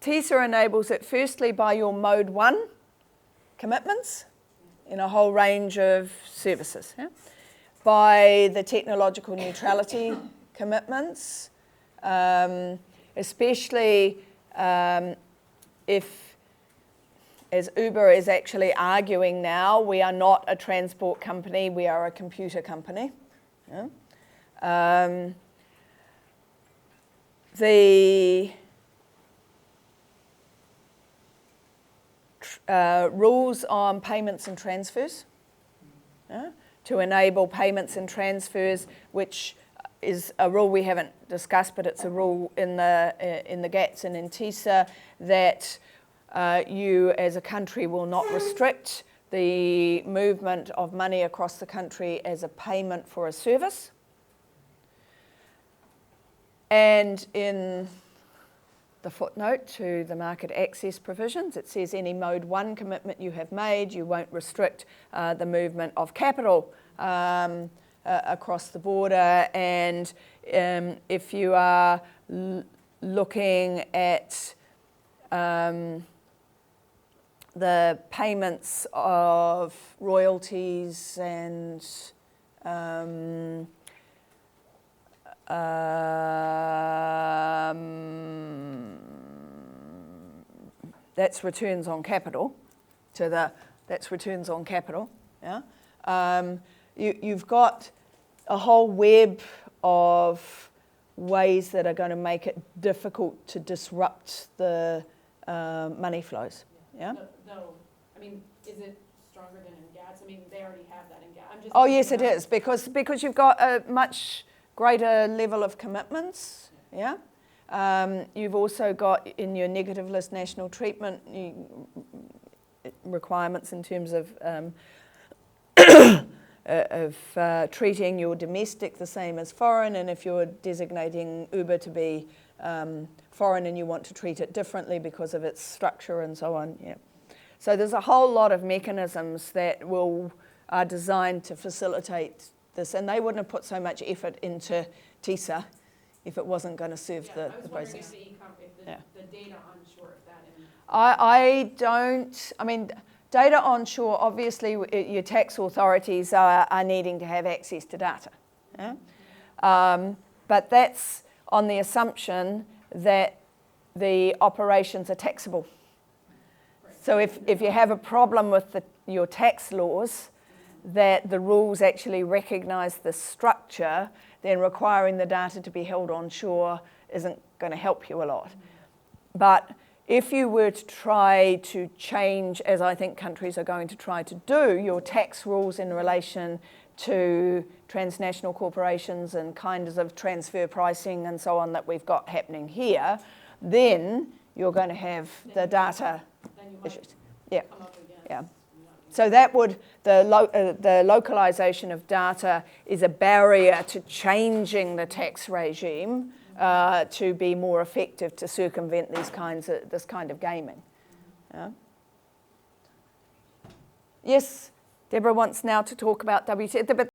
TISA enables it firstly by your Mode 1 commitments in a whole range of services. Yeah? By the technological neutrality commitments, especially if, as Uber is actually arguing now, we are not a transport company, we are a computer company. Yeah? The rules on payments and transfers, to enable payments and transfers, which is a rule we haven't discussed, but it's a rule in the GATS and in TISA that you as a country will not restrict the movement of money across the country as a payment for a service. And in the footnote to the market access provisions, it says any Mode 1 commitment you have made, you won't restrict the movement of capital across the border. And if you are looking at the payments of royalties and that's returns on capital. That's returns on capital. Yeah, you've got a whole web of ways that are going to make it difficult to disrupt the money flows. Yeah. No, I mean, is it stronger than in GATS? I mean, they already have that in GATS. Oh yes, it is because you've got a much greater level of commitments. Yeah. You've also got in your negative list national treatment requirements in terms of treating your domestic the same as foreign, and if you're designating Uber to be foreign and you want to treat it differently because of its structure and so on. Yeah. So there's a whole lot of mechanisms that are designed to facilitate this, and they wouldn't have put so much effort into TISA if it wasn't going to serve the process. The data onshore, if that in... I mean, data onshore, obviously your tax authorities are needing to have access to data. Yeah? But that's on the assumption that the operations are taxable. So if you have a problem with your tax laws, that the rules actually recognise the structure, then requiring the data to be held onshore isn't going to help you a lot. But if you were to try to change, as I think countries are going to try to do, your tax rules in relation to transnational corporations and kinds of transfer pricing and so on that we've got happening here, then you're going to have the data issues. Yeah, yeah. So that would, the localisation of data is a barrier to changing the tax regime to be more effective to circumvent this kind of gaming. Yeah. Yes, Deborah wants now to talk about WTO.